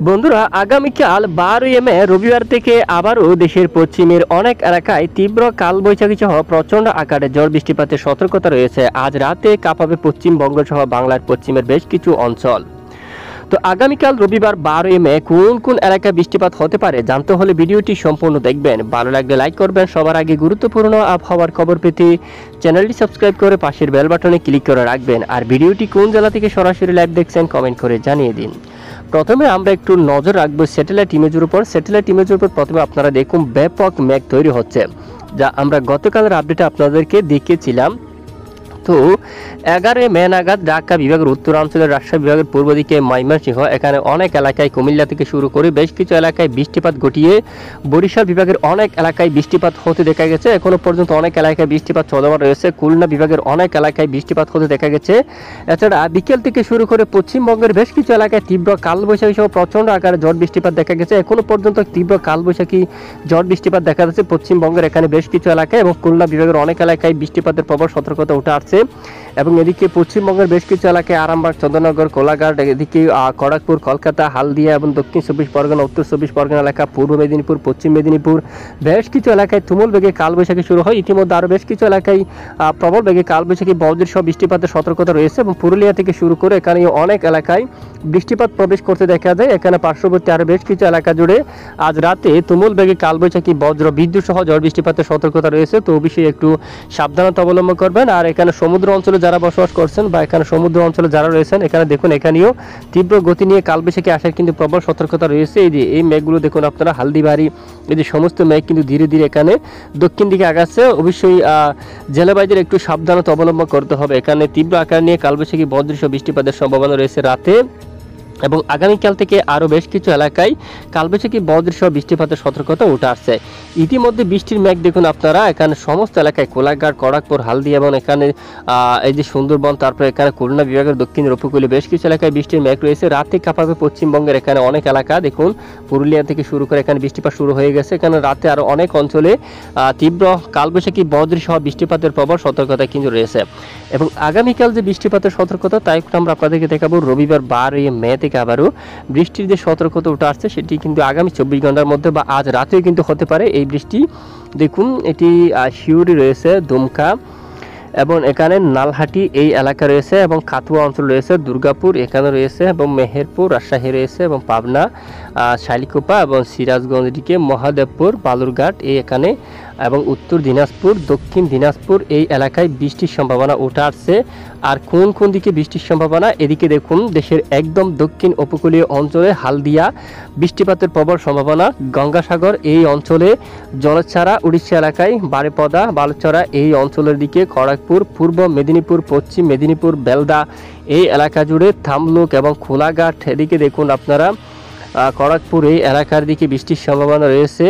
বন্ধুরা, আগামীকাল 12 মে রবিবার থেকে আবারও দেশের পশ্চিমের অনেক এলাকায় তীব্র কালবৈশাখী সহ প্রচণ্ড আকারে ঝড় বৃষ্টিপাতের সতর্কতা রয়েছে। আজ রাতে কাঁপাবে পশ্চিমবঙ্গ সহ বাংলার পশ্চিমের বেশ কিছু অঞ্চল। তো আগামীকাল রবিবার 12 মে কোন কোন এলাকায় বৃষ্টিপাত হতে পারে জানতে হলে ভিডিওটি সম্পূর্ণ দেখবেন। ভালো লাগলে লাইক করবেন। সবার আগে গুরুত্বপূর্ণ আবহাওয়ার খবর পেতে চ্যানেলটি সাবস্ক্রাইব করে পাশের বেল বাটনে ক্লিক করে রাখবেন। আর ভিডিওটি কোন জেলা থেকে সরাসরি লাইভ দেখছেন কমেন্ট করে জানিয়ে দিন। প্রথমে আমরা একটু নজর রাখবো স্যাটেলাইট ইমেজের উপর। স্যাটেলাইট ইমেজের উপর প্রথমে আপনারা দেখুন ব্যাপক মেঘ তৈরি হচ্ছে, যা আমরা গতকালের আপডেটে আপনাদেরকে দেখিয়েছিলাম। তো 11 মে নাগাদ ঢাকা বিভাগের উত্তরাঞ্চলের রাজশাহী বিভাগের পূর্ব দিকে ময়মনসিংহ, এখানে অনেক এলাকায়, কুমিল্লা থেকে শুরু করে বেশ কিছু এলাকায় বৃষ্টিপাত ঘটিয়ে বরিশাল বিভাগের অনেক এলাকায় বৃষ্টিপাত হতে দেখা গেছে। এখনো পর্যন্ত অনেক এলাকায় বৃষ্টিপাত চলমান রয়েছে। খুলনা বিভাগের অনেক এলাকায় বৃষ্টিপাত হতে দেখা গেছে। এছাড়া বিকেল থেকে শুরু করে পশ্চিমবঙ্গের বেশ কিছু এলাকায় তীব্র কালবৈশাখী সহ প্রচণ্ড আকারে ঝড় বৃষ্টিপাত দেখা গেছে। এখনো পর্যন্ত তীব্র কালবৈশাখী ঝড় বৃষ্টিপাত দেখা যাচ্ছে পশ্চিমবঙ্গের এখানে বেশ কিছু এলাকায়, এবং খুলনা বিভাগের অনেক এলাকায় বৃষ্টিপাতের প্রবল সতর্কতা উঠে আসছে। এবং এদিকে পশ্চিমবঙ্গের বেশ কিছু এলাকায় আরামবাগ, চন্দ্রনগর, কোলাঘাট, এদিকে খড়গপুর, কলকাতা, হালদিয়া এবং দক্ষিণ 24 পরগনা, উত্তর 24 পরগনা এলাকা, পূর্ব মেদিনীপুর, পশ্চিম মেদিনীপুর বেশ কিছু এলাকায় তুমুল বেগে কালবৈশাখী শুরু হয়। ইতিমধ্যে আরও বেশ কিছু এলাকায় প্রবল বেগে কালবৈশাখী বজ্র সহ বৃষ্টিপাতের সতর্কতা রয়েছে। এবং পুরুলিয়া থেকে শুরু করে এখানে অনেক এলাকায় বৃষ্টিপাত প্রবেশ করতে দেখা যায়। এখানে পার্শ্ববর্তী আরও বেশ কিছু এলাকা জুড়ে আজ রাতে তুমুল বেগে কালবৈশাখী বজ্র বিদ্যুৎ সহ ঝড় বৃষ্টিপাতের সতর্কতা রয়েছে। তো অবশ্যই একটু সাবধানতা অবলম্বন করবেন। আর এখানে সমুদ্র অঞ্চলে যারা বসবাস করছেন বা এখানে সমুদ্র অঞ্চলে যারা রয়েছেন, এখানে দেখুন এখানেও তীব্র গতি নিয়ে কালবৈশাখী আসার কিন্তু প্রবল সতর্কতা রয়েছে। এই যে এই মেঘগুলো দেখুন আপনারা, হালদিবাড়ি, এই যে সমস্ত মেঘ কিন্তু ধীরে ধীরে এখানে দক্ষিণ দিকে আগাচ্ছে। অবশ্যই জেলাবাসীদের একটু সাবধানতা অবলম্বন করতে হবে। এখানে তীব্র আকার নিয়ে কালবৈশাখী বজ্রসহ বৃষ্টিপাতের সম্ভাবনা রয়েছে রাতে, এবং আগামীকাল থেকে আরও বেশ কিছু এলাকায় কালবৈশাখী বজ্রসহ বৃষ্টিপাতের সতর্কতা উঠে আসছে। ইতিমধ্যে বৃষ্টির মেঘ দেখুন আপনারা, এখানে সমস্ত এলাকায় কোলাঘাট, খড়গপুর, হালদিয়া এবং এখানে এই যে সুন্দরবন, তারপরে এখানে খুলনা বিভাগের দক্ষিণের উপকূলে বেশ কিছু এলাকায় বৃষ্টির মেঘ রয়েছে। রাতে কাঁপাবে পশ্চিমবঙ্গের এখানে অনেক এলাকা, দেখুন পুরুলিয়া থেকে শুরু করে এখানে বৃষ্টিপাত শুরু হয়ে গেছে। এখানে রাতে আরও অনেক অঞ্চলে তীব্র কালবৈশাখী বজ্রসহ বৃষ্টিপাতের প্রবল সতর্কতা কিন্তু রয়েছে। এবং আগামীকাল যে বৃষ্টিপাতের সতর্কতা তাই আমরা আপনাদেরকে দেখাবো রবিবার 12 মে থেকে আবারও বৃষ্টির যে সতর্কতা উঠে আসছে সেটি কিন্তু আগামী 24 ঘন্টার মধ্যে বা আজ রাতেও কিন্তু হতে পারে এই বৃষ্টি। দেখুন এটি শিউরি রয়েছে, দুমকা এবং এখানে নালহাটি এই এলাকা রয়েছে, এবং খাতুয়া অঞ্চল রয়েছে, দুর্গাপুর এখানে রয়েছে, এবং মেহেরপুর, রাজশাহী রয়েছে, এবং পাবনা, শালিকোপা এবং সিরাজগঞ্জ দিকে মহাদেবপুর, বালুরঘাট এই এখানে, এবং উত্তর দিনাজপুর, দক্ষিণ দিনাজপুর এই এলাকায় বৃষ্টির সম্ভাবনা উঠে আসছে। আর কোন কোন দিকে বৃষ্টির সম্ভাবনা, এদিকে দেখুন দেশের একদম দক্ষিণ উপকূলীয় অঞ্চলে হালদিয়া বৃষ্টিপাতের প্রবল সম্ভাবনা, গঙ্গাসাগর এই অঞ্চলে, জলছাড়া উড়িষ্যা এলাকায়, বারেপদা, বালুচরা এই অঞ্চলের দিকে, খড়গপুর, পূর্ব মেদিনীপুর, পশ্চিম মেদিনীপুর, বেলদা এই এলাকা জুড়ে, থামলুক এবং খোলাঘাট এদিকে দেখুন আপনারা খড়গপুর এই এলাকার দিকে বৃষ্টির সম্ভাবনা রয়েছে।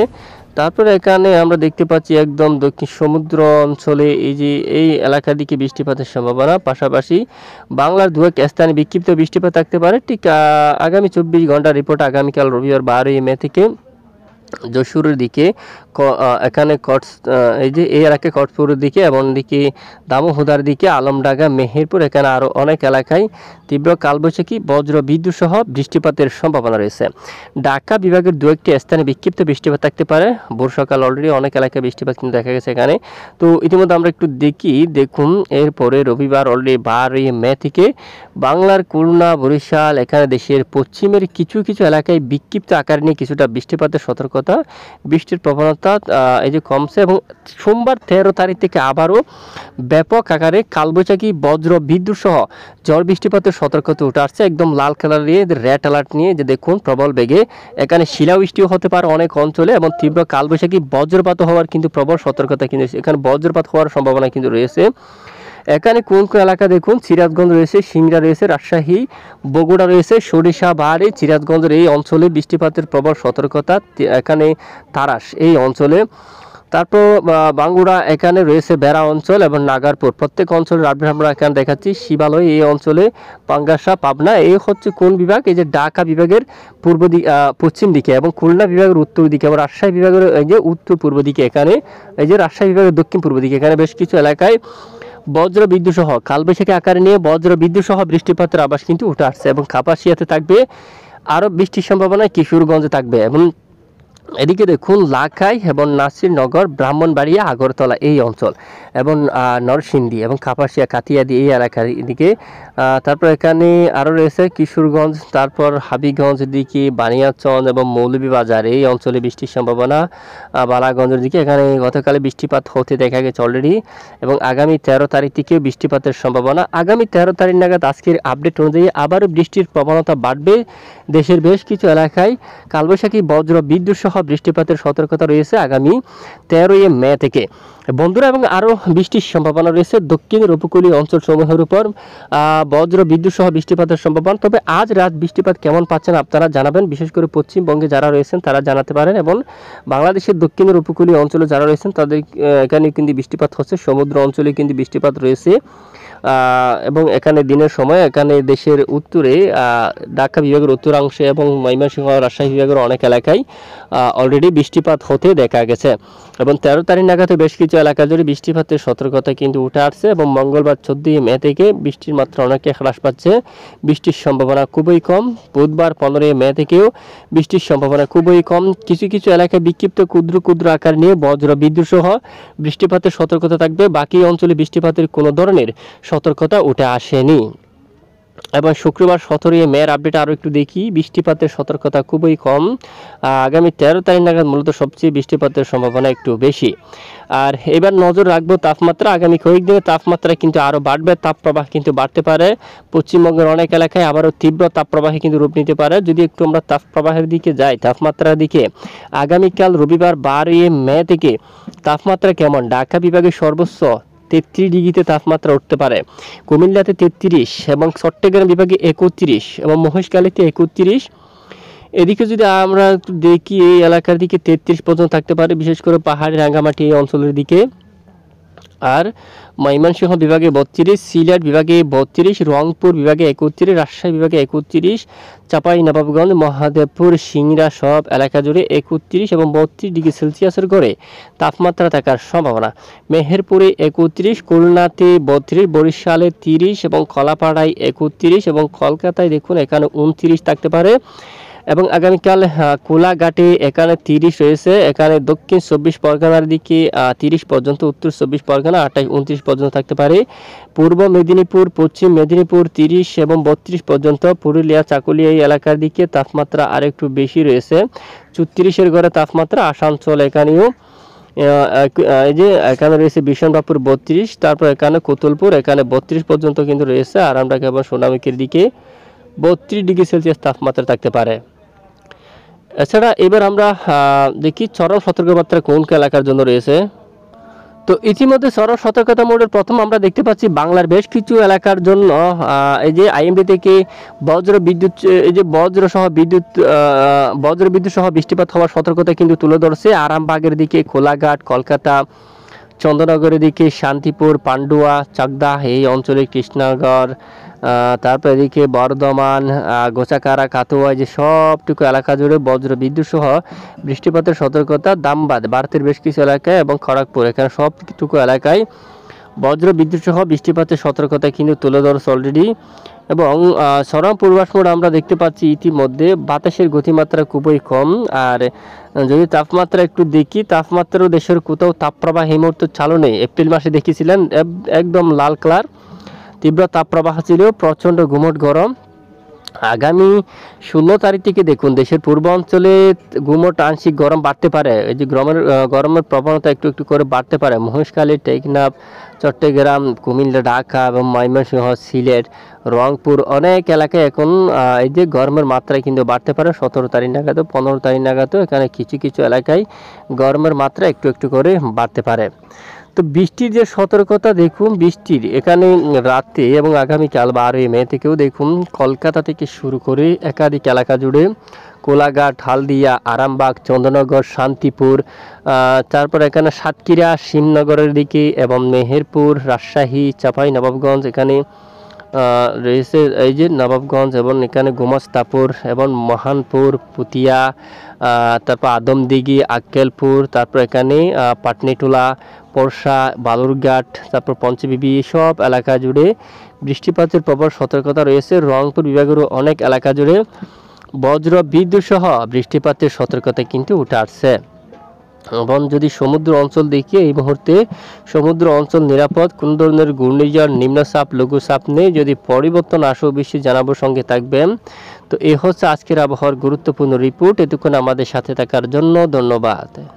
তারপরে এখানে আমরা দেখতে পাচ্ছি একদম দক্ষিণ সমুদ্র অঞ্চলে এই যে এই এলাকার দিকে বৃষ্টিপাতের সম্ভাবনা। পাশাপাশি বাংলার দু এক স্থানে বিক্ষিপ্ত বৃষ্টিপাত থাকতে পারে। ঠিক আগামী 24 ঘন্টার রিপোর্ট আগামীকাল রবিবার 12 মে থেকে যশোরের দিকে, এখানে এই যে এই এলাকায় কটপুরের দিকে, এবং দিকে দামোহদার দিকে, আলমডাঙ্গা, মেহেরপুর এখানে আরও অনেক এলাকায় তীব্র কালবৈশাখী বজ্র বিদ্যুৎ সহ বৃষ্টিপাতের সম্ভাবনা রয়েছে। ঢাকা বিভাগের দু একটি স্থানে বিক্ষিপ্ত বৃষ্টিপাত থাকতে পারে। ভোর সকাল অলরেডি অনেক এলাকায় বৃষ্টিপাত কিন্তু দেখা গেছে এখানে। তো ইতিমধ্যে আমরা একটু দেখুন এরপরে রবিবার অলরেডি 12 মে থেকে বাংলার খুলনা, বরিশাল এখানে দেশের পশ্চিমের কিছু কিছু এলাকায় বিক্ষিপ্ত আকার নিয়ে কিছুটা বৃষ্টিপাতের সতর্কতা, বৃষ্টির প্রবণতা এই যে কমছে। এবং সোমবার 13 তারিখ থেকে আবারও ব্যাপক আকারে কালবৈশাখী বজ্র বিদ্যুৎ সহ ঝড় বৃষ্টিপাতের সতর্কতা উঠে আসছে, একদম লাল কালার নিয়ে, রেড অ্যালার্ট নিয়ে, যে দেখুন প্রবল বেগে এখানে শিলাবৃষ্টিও হতে পারে অনেক অঞ্চলে, এবং তীব্র কালবৈশাখী বজ্রপাত হওয়ার কিন্তু প্রবল সতর্কতা কিন্তু এখানে বজ্রপাত হওয়ার সম্ভাবনা কিন্তু রয়েছে। এখানে কোন কোন এলাকা দেখুন, সিরাজগঞ্জ রয়েছে, সিংড়া রয়েছে, রাজশাহী, বগুড়া রয়েছে, সরিষা বাহারি, সিরাজগঞ্জের এই অঞ্চলে বৃষ্টিপাতের প্রবল সতর্কতা, এখানে তারাস এই অঞ্চলে, তারপর বাঙ্গুড়া এখানে রয়েছে, বেড়া অঞ্চল এবং নাগারপুর প্রত্যেক অঞ্চলের আপডেট আমরা এখানে দেখাচ্ছি। শিবালয় এই অঞ্চলে, পাঙ্গাসা, পাবনা এই হচ্ছে কোন বিভাগ, এই যে ঢাকা বিভাগের পূর্ব দিক পশ্চিম দিকে, এবং খুলনা বিভাগের উত্তর দিকে, এবং রাজশাহী বিভাগের এই যে উত্তর পূর্ব দিকে, এখানে এই যে রাজশাহী বিভাগের দক্ষিণ পূর্ব দিকে এখানে বেশ কিছু এলাকায় বজ্র বিদ্যুৎ সহ কালবৈশাখী আকারে নিয়ে বজ্র বিদ্যুৎ সহ বৃষ্টিপাতের আভাস কিন্তু উঠে আসছে। এবং কাপাসিয়াতে থাকবে আরও বৃষ্টির সম্ভাবনা কিশোরগঞ্জে থাকবে। এবং এদিকে দেখুন লাখাই এবং নাসিরনগর, ব্রাহ্মণবাড়িয়া, আগরতলা এই অঞ্চল এবং নরসিংদী এবং কাপাসিয়া, কাতিয়াদি এই এলাকার এদিকে। তারপর এখানে আরও রয়েছে কিশোরগঞ্জ, তারপর হাবিগঞ্জের দিকে, বানিয়াচং এবং মৌলভীবাজার এই অঞ্চলে বৃষ্টির সম্ভাবনা। বালাগঞ্জের দিকে এখানে গতকালে বৃষ্টিপাত হতে দেখা গেছে অলরেডি। এবং আগামী 13 তারিখ থেকেও বৃষ্টিপাতের সম্ভাবনা। আগামী 13 তারিখ নাগাদ আজকের আপডেট অনুযায়ী আবারও বৃষ্টির প্রবণতা বাড়বে। দেশের বেশ কিছু এলাকায় কালবৈশাখী, বজ্র বিদ্যুৎ সহ বৃষ্টিপাতের সতর্কতা রয়েছে আগামী 13 মে থেকে বন্ধুরা। এবং আরও বৃষ্টির সম্ভাবনা রয়েছে দক্ষিণের উপকূলীয় অঞ্চলসমূহের উপর বজ্র বিদ্যুৎ সহ বৃষ্টিপাতের সম্ভাবনা। তবে আজ রাত বৃষ্টিপাত কেমন পাচ্ছেন আপনারা জানাবেন, বিশেষ করে পশ্চিমবঙ্গে যারা রয়েছেন তারা জানাতে পারেন। এবং বাংলাদেশের দক্ষিণের উপকূলীয় অঞ্চলে যারা রয়েছেন তাদের এখানে কিন্তু বৃষ্টিপাত হচ্ছে, সমুদ্র অঞ্চলে কিন্তু বৃষ্টিপাত রয়েছে। এবং এখানে দিনের সময় এখানে দেশের উত্তরে ঢাকা বিভাগের উত্তরাংশে এবং ময়মনসিংহ, রাজশাহী বিভাগের অনেক এলাকায় অলরেডি বৃষ্টিপাত হতে দেখা গেছে। এবং 13 তারিখ নাগাদ বেশ কিছু এলাকা জুড়ে বৃষ্টিপাতের সতর্কতা কিন্তু উঠে আসছে। এবং মঙ্গলবার 14 মে থেকে বৃষ্টির মাত্রা অনেকটা হ্রাস পাচ্ছে, বৃষ্টির সম্ভাবনা খুবই কম। বুধবার 15 মে থেকেও বৃষ্টির সম্ভাবনা খুবই কম। কিছু কিছু এলাকায় বিক্ষিপ্ত ক্ষুদ্র ক্ষুদ্র আকার নিয়ে বজ্র বিদ্যুৎ সহ বৃষ্টিপাতের সতর্কতা থাকবে। বাকি অঞ্চলে বৃষ্টিপাতের কোনো ধরনের সতর্কতা উঠে আসেনি। এবং শুক্রবার 17 মের আপডেট আরও একটু দেখি, বৃষ্টিপাতের সতর্কতা খুবই কম। আগামী 13 তারিখ নাগাদ মূলত সবচেয়ে বৃষ্টিপাতের সম্ভাবনা একটু বেশি। আর এবার নজর রাখবো তাপমাত্রা, আগামী কয়েকদিনে তাপমাত্রা কিন্তু আরও বাড়বে, তাপপ্রবাহ কিন্তু বাড়তে পারে। পশ্চিমবঙ্গের অনেক এলাকায় আবারও তীব্র তাপপ্রবাহে কিন্তু রূপ নিতে পারে। যদি একটু আমরা তাপপ্রবাহের দিকে যাই, তাপমাত্রার দিকে, আগামীকাল রবিবার 12 মে থেকে তাপমাত্রা কেমন? ঢাকা বিভাগের সর্বোচ্চ 33 ডিগ্রিতে তাপমাত্রা উঠতে পারে, কুমিল্লাতে 33 এবং চট্টগ্রাম বিভাগে 31 এবং মহেশখালীতে 31। এদিকে যদি আমরা একটু দেখি এই এলাকার দিকে 33 পর্যন্ত থাকতে পারে, বিশেষ করে পাহাড়ি রাঙ্গামাটি এই অঞ্চলের দিকে। আর ময়মনসিংহ বিভাগে 32, সিলেট বিভাগে 32, রংপুর বিভাগে 31, রাজশাহী বিভাগে 31, চাঁপাইনবাবগঞ্জ, মহাদেবপুর, সিংড়া সব এলাকা জুড়ে 31 এবং 32 ডিগ্রি সেলসিয়াসের গড়ে তাপমাত্রা থাকার সম্ভাবনা। মেহেরপুরে 31, খুলনাতে 32, বরিশালে 30 এবং কলাপাড়ায় 31 এবং কলকাতায় দেখুন এখানে 29 থাকতে পারে। এবং আগামীকাল কোলাঘাটে এখানে 30 রয়েছে, এখানে দক্ষিণ 24 পরগনার দিকে 30 পর্যন্ত, উত্তর 24 পরগনা 28-29 পর্যন্ত থাকতে পারে। পূর্ব মেদিনীপুর, পশ্চিম মেদিনীপুর 30 এবং 32 পর্যন্ত। পুরুলিয়া, চাকুলিয়া এই এলাকার দিকে তাপমাত্রা আর একটু বেশি রয়েছে, 34-এর ঘরে তাপমাত্রা। আসানসোল এখানেও এই যে এখানে রয়েছে বিশনবাপুর 32, তারপর এখানে কোতুলপুর এখানে 32 পর্যন্ত কিন্তু রয়েছে। আর আমরা কেবল সোনামুখীর দিকে 32 ডিগ্রি সেলসিয়াস তাপমাত্রা থাকতে পারে। এছাড়া এবার আমরা দেখি চরম সতর্কবার্তা কোন এলাকার জন্য রয়েছে। তো ইতিমধ্যে চরম সতর্কতা মোডের প্রথম আমরা দেখতে পাচ্ছি বাংলার বেশ কিছু এলাকার জন্য এই যে আইএমডি থেকে বজ্র বিদ্যুৎ সহ বৃষ্টিপাত হওয়ার সতর্কতা কিন্তু তুলে ধরছে। আরামবাগের দিকে, কোলাঘাট, কলকাতা, চন্দ্রনগরের দিকে, শান্তিপুর, পান্ডুয়া, চাকদা এই অঞ্চলে, কৃষ্ণনগর, তারপর এদিকে বর্ধমান, গোচাকারা, কাতুয়া, যে সবটুকু এলাকা জুড়ে বজ্র বিদ্যুৎ সহ বৃষ্টিপাতের সতর্কতা। দামবাদ, ভারতের বেশ কিছু এলাকায় এবং খড়গপুর এখানে সবটুকু এলাকায় বজ্র বিদ্যুৎ সহ বৃষ্টিপাতের সতর্কতা কিন্তু তুলে ধরছে অলরেডি। এবং চরম পূর্বাভাস মোড আমরা দেখতে পাচ্ছি ইতিমধ্যে, বাতাসের গতিমাত্রা খুবই কম। আর যদি তাপমাত্রা একটু দেখি, তাপমাত্রাও দেশের কোথাও তাপপ্রবাহ এই মুহূর্তে চালু নেই। এপ্রিল মাসে দেখেছিলেন একদম লাল কালার তীব্র তাপপ্রবাহ ছিল, প্রচণ্ড গুমট গরম। আগামী 16 তারিখ থেকে দেখুন দেশের পূর্বাঞ্চলে গুমট আংশিক গরম বাড়তে পারে, এই যে গরমের প্রবণতা একটু একটু করে বাড়তে পারে। মহেশখালী, টেকনাফ, চট্টগ্রাম, কুমিল্লা, ঢাকা এবং ময়মনসিংহ, সিলেট, রংপুর অনেক এলাকায় এখন এই যে গরমের মাত্রায় কিন্তু বাড়তে পারে। 17 তারিখ নাগাদও, 15 তারিখ নাগাদও এখানে কিছু কিছু এলাকায় গরমের মাত্রা একটু একটু করে বাড়তে পারে। তো বৃষ্টির যে সতর্কতা দেখুন, বৃষ্টির এখানে রাতে এবং আগামীকাল 12 মে থেকেও দেখুন কলকাতা থেকে শুরু করে একাধিক এলাকা জুড়ে, কোলাঘাট, হালদিয়া, আরামবাগ, চন্দ্রনগর, শান্তিপুর, তারপর এখানে সাতক্ষীরা, শিবনগরের দিকে এবং মেহেরপুর, রাজশাহী, চাঁপাইনবাবগঞ্জ এখানে রয়েছে এই যে নবাবগঞ্জ এবং এখানে গোমস্তাপুর এবং মহানপুর, পুতিয়া, তারপর আদমদিঘি, আক্কেলপুর, তারপর এখানে পাটনিটোলা, পরশা, বালুরঘাট, তারপর পঞ্চবিবি সব এলাকা জুড়ে বৃষ্টিপাতের প্রবল সতর্কতা রয়েছে। রংপুর বিভাগেরও অনেক এলাকা জুড়ে বজ্র বিদ্যুৎ সহ বৃষ্টিপাতের সতর্কতা কিন্তু উঠে আসছে। এবং যদি সমুদ্র অঞ্চল দেখি এই মুহূর্তে সমুদ্র অঞ্চল নিরাপদ, কোন ধরনের ঘূর্ণিঝড়, নিম্নচাপ, লঘুচাপ নেই। যদি পরিবর্তন আসে অবশ্যই জানাবো, সঙ্গে থাকবেন। তো এই হচ্ছে আজকের আবহাওয়ার গুরুত্বপূর্ণ রিপোর্ট। এতক্ষণ আমাদের সাথে থাকার জন্য ধন্যবাদ।